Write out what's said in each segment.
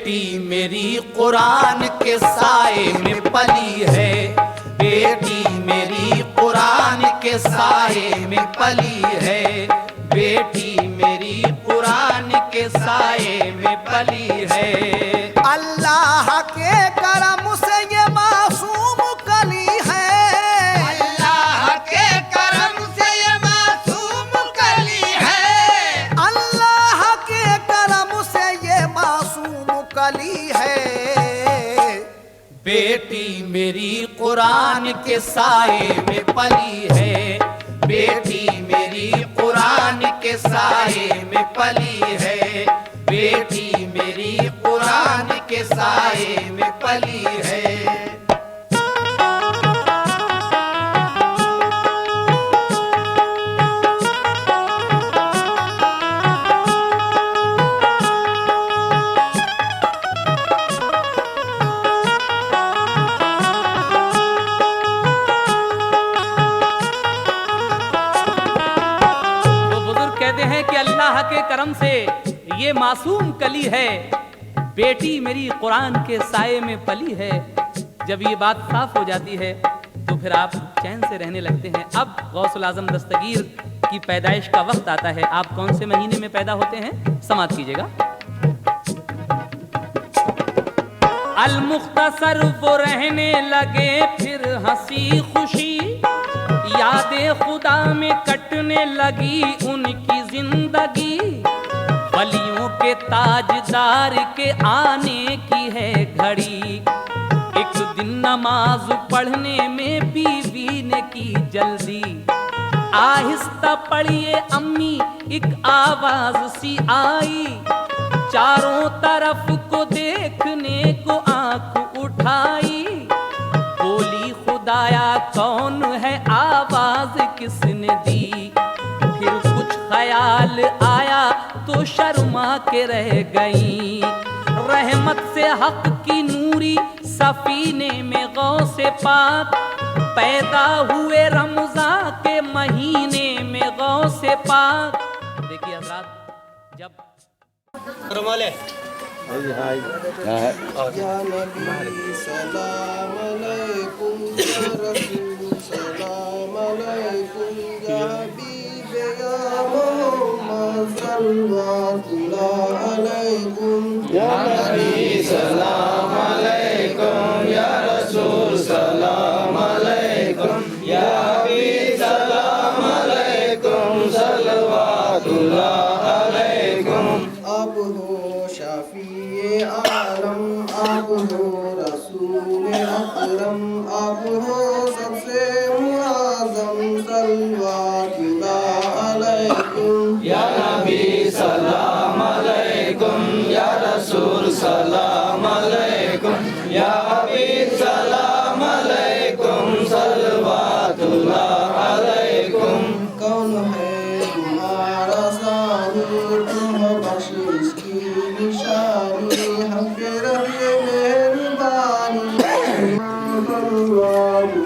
बेटी मेरी कुरान के साए में पली है, बेटी मेरी कुरान के साए में पली है, बेटी मेरी कुरान के साए में पली है। अल्लाह के करम से ये मासूम कली है, अल्लाह के करम से ये मासूम कली है, अल्लाह के करम से ये मासूम कली है। बेटी मेरी कुरान के साए में पली है, बेटी मेरी कुरान के साए में पली है, बेटी मेरी कुरान के साए में पली है। अल्लाह के करम से ये मासूम कली है, बेटी मेरी कुरान के साए में पली है। जब ये बात साफ हो जाती है तो फिर आप चैन से रहने लगते हैं। अब गौसुल आजम दस्तगीर की पैदाइश का वक्त आता है। आप कौन से महीने में पैदा होते हैं, समाप्त कीजिएगा। अल मुख्तसर वो रहने लगे फिर हंसी खुशी, यादें खुदा में कटने लगी उनकी जिंदगी। वलियों के ताजदार के आने की है घड़ी, एक दिन नमाज पढ़ने में बीवी ने की जल्दी। आहिस्ता पढ़िए अम्मी एक आवाज सी आई, चारों तरफ को देखने को आंख उठाई। बोली खुदाया कौन है, आवाज किसने दी। फिर कुछ ख्याल आया तो शर्मा के रह गई। रहमत से हक की नूरी सफीने में गौसे पाक, पैदा हुए रमजान के महीने में गौसे पाक। देखिए हज़रात, जब या नबी सलाम अलैकुम, या रसूल सलाम अलैकुम, या हबीब या मोहम्मद सल्लल्लाहु अलैकुम। या नबी सलाम अलैकुम, या रसूल सलाम अलैकुम, या हबीब सलाम अलैकुम सल्लल्लाहु अलैकुम। अब हो शाफिए आलम, अब हो रसूल अकरम, अब हो सबसे मुआज़म सल्लल्लाहु अलैकुम। या नबी सलाम अलैकुम, या रसूल सलाम अलैकुम, या हबीब सलाम अलैकुम सल्लल्लाहु अलैकुम। कौन है तुम्हारा सानी, तुम बख्श इसकी निशानी, हम के रब मेहरबानी सल्लल्लाहु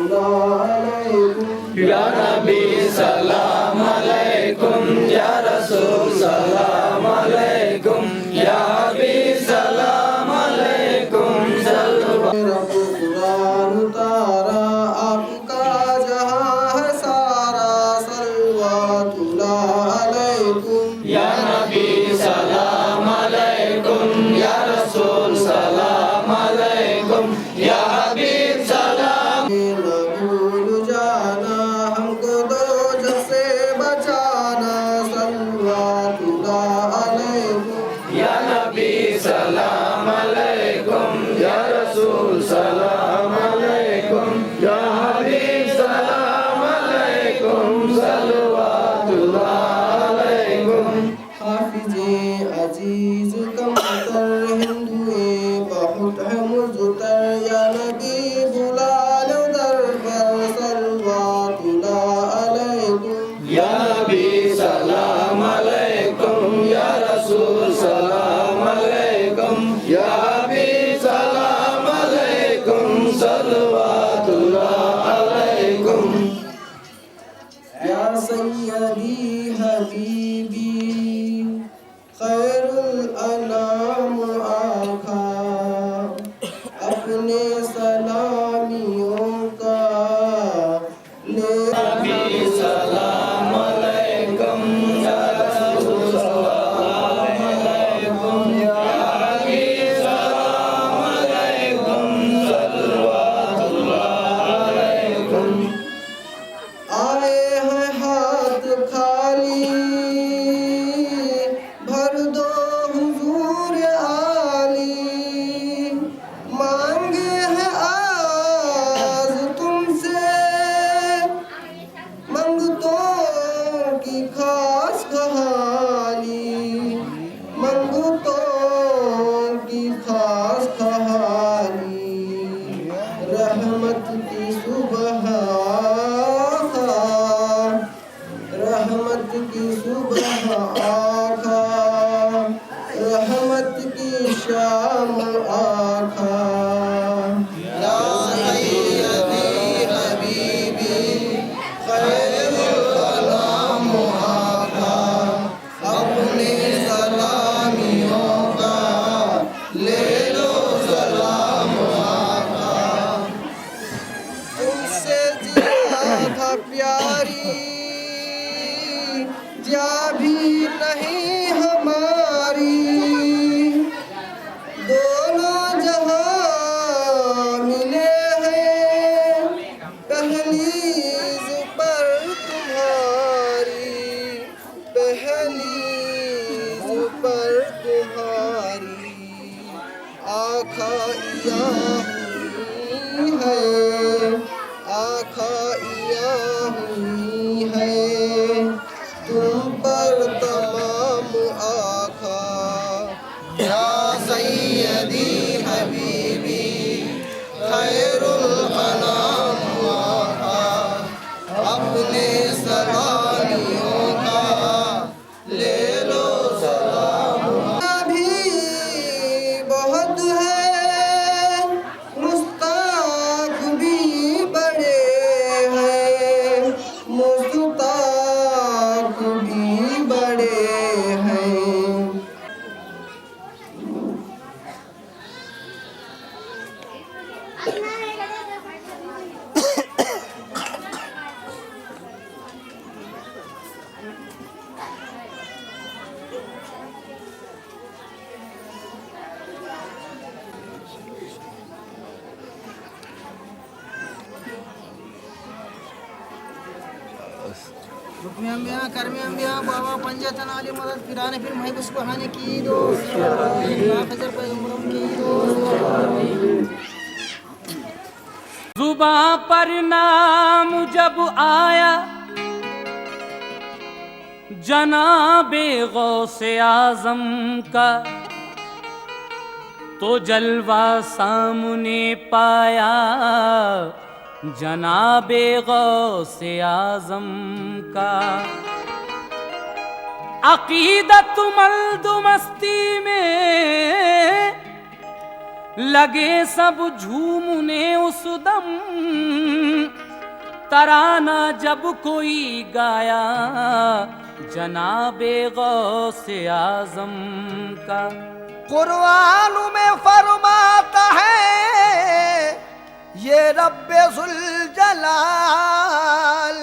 अलैकुम। या नबी सलाम अलैकुम, या रसूल सलाम अलैकुम, या हबीब सलाम अलैकुम सल्लल्लाहु। रब कुरान उतारा, आपका जहां है सारा सल्लल्लाहु अलैकुम। या नबी सलाम अलैकुम, या रसूल सलाम अलैकुम, या हबीब सलाम। न भूल जाना हमको प्यारी जा भी नहीं हमारी, दोनों जहां मिले हैं पहलीज पर तुम्हारी, पहलीज पर तुम्हारी आखाइया हुई है, आखाइया हुई है तुम पर तमाम आखा, या सैयदी हबीबी खैरुल अनाम आखा, अपने सलामियों का ले लो सलाम। अभी बहुत है मुस्ताक भी बड़े हैं, मुस्ताक भी बड़े हैं। रुकमे अम्बिया करमे अम्बिया बाबा पंजतन आली मदद फिराने फिर महबूस बहाने की दो हाफिजर पैगंबरों की दो। जुबां पर नाम जब आया जनाबे गौसे आजम का, तो जलवा सामने पाया जनाबे गौसे आजम का। अकीदत मल्द मस्ती में लगे सब झूमने उस दम, तराना जब कोई गाया जनाबे गौसे आजम का। कुरान में फरमाता है ये रब्बे जुल जलाल,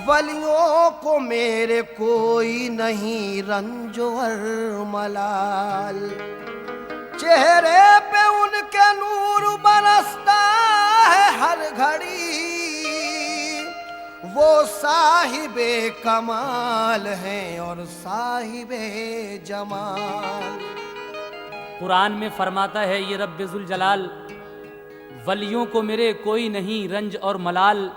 वलियों को मेरे कोई नहीं रंजो और मलाल, चेहरे पे उनके नूर बरसता है हर घड़ी, वो साहिबे कमाल हैं और साहिबे जमाल। कुरान में फरमाता है ये रब्बे जुल जलाल, वलियों को मेरे कोई नहीं रंज और मलाल,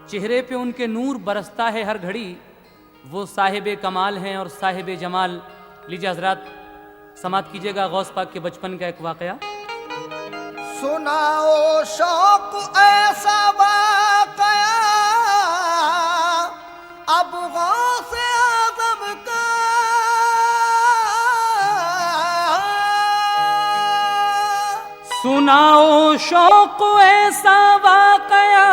चेहरे पे उनके नूर बरसता है हर घड़ी, वो साहिबे कमाल हैं और साहिबे जमाल। लीजिए हजरात समात कीजिएगा गौस पाक के बचपन का एक वाकया। सुनाओ शौक ऐसा वाकया अब गौसे आज़म का, सुनाओ शौक ऐसा वाकया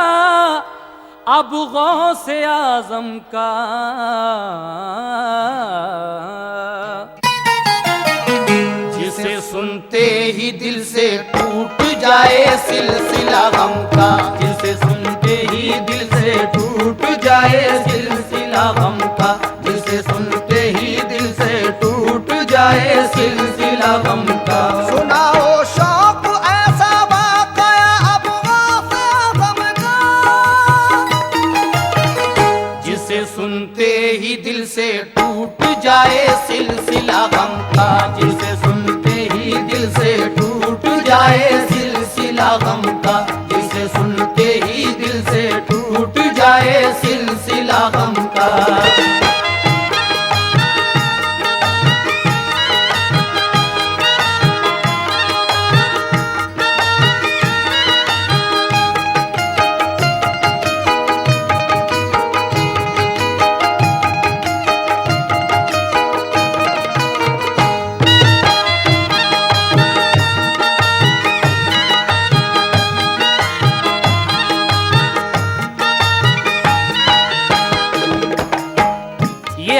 अब गौसे आज़म का, जिसे सुनते ही दिल से टूट जाए सिलसिला गम का, जिसे सुनते ही दिल से टूट जाए सिलसिला गम का, जिसे सुनते ही दिल से टूट जाए सिलसिला गम का। सुनाओ शौक ऐसा वाकया अब गौसे आज़म का, जिसे सुनते ही दिल से टूट जाए सिलसिला गम का, जिसे सुनते ही दिल से टूट जाए सिलसिला गम का, जिसे सुनते ही दिल से टूट जाए सिलसिला गम का।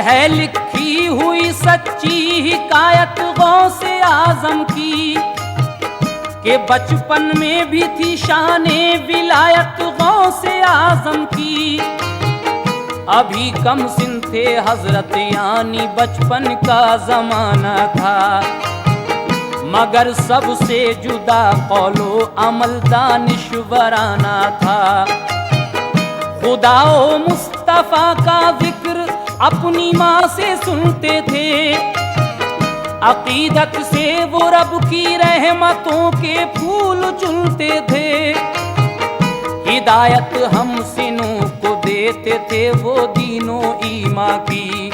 है लिखी हुई सच्ची हिकायत गौसे आजम की, के बचपन में भी थी शाने विलायत गौसे आजम की। अभी कम सिन थे हजरत, यानी बचपन का जमाना था, मगर सबसे जुदा कौलो अमल दानिश्वराना था। खुदा ओ मुस्तफा का जिक्र अपनी माँ से सुनते थे, अकीदत से वो रब की रहमतों के फूल चुनते थे। हिदायत हम सिनों को देते थे वो दीनों ईमा की,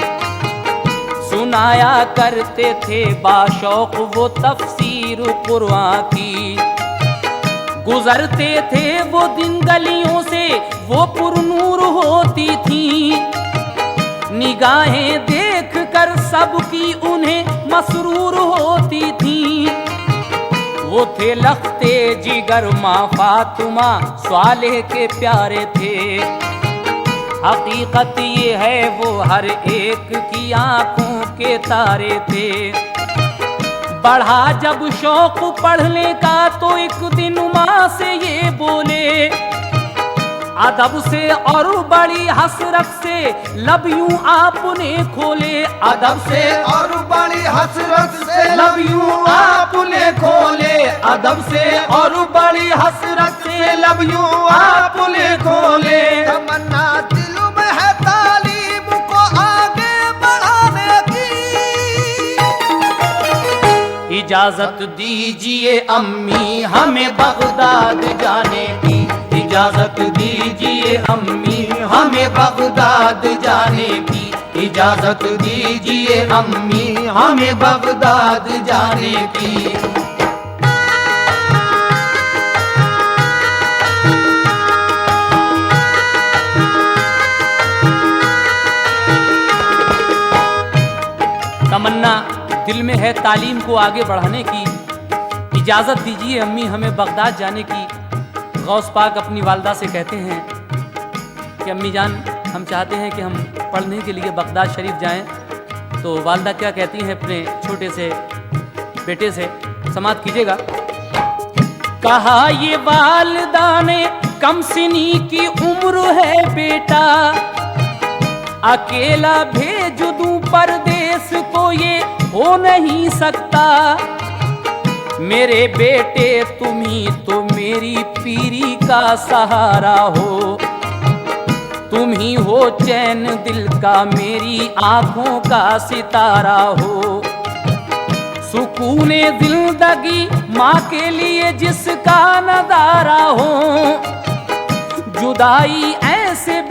सुनाया करते थे बाशौक वो तफसीर कुरान की। गुजरते थे वो दिन गलियों से वो पुरनूर होती थी, निगाहें देख कर सबकी उन्हें मसरूर होती थी। वो थे लख्ते जिगर माँ फातिमा स्वालेह के प्यारे थे। हकीकत ये है वो हर एक की आंखों के तारे थे। बढ़ा जब शौक पढ़ने का तो एक दिन माँ से ये बोले, अदब से और बड़ी हसरत से लब यूं आपने खोले। अदब से और बड़ी हसरत से लब यूं आपने खोले। अदब से और बड़ी हसरत से लब यूं आपने खोले। तमन्ना दिल में है तालीम को आगे बढ़ाने की। इजाजत दीजिए अम्मी हमें बगदाद जाने की। इजाजत दीजिए अम्मी हमें बगदाद जाने की। इजाजत दीजिए अम्मी हमें बगदाद जाने की। तमन्ना दिल में है तालीम को आगे बढ़ाने की। इजाज़त दीजिए अम्मी हमें बगदाद जाने की। गौस पाक अपनी वालदा से कहते हैं कि अम्मी जान हम चाहते हैं कि हम पढ़ने के लिए बगदाद शरीफ जाएं। तो वालदा क्या कहती हैं अपने छोटे से बेटे से, समात कीजिएगा। कहा ये वालदा ने कम सिनी की उम्र है बेटा, अकेला भेज दूं परदेस को ये हो नहीं सकता। मेरे बेटे तुम ही तो मेरी पीरी का सहारा हो, तुम ही हो चैन दिल का मेरी आंखों का सितारा हो। सुकूने जिंदगी माँ के लिए जिसका नजारा हो, जुदाई ऐसे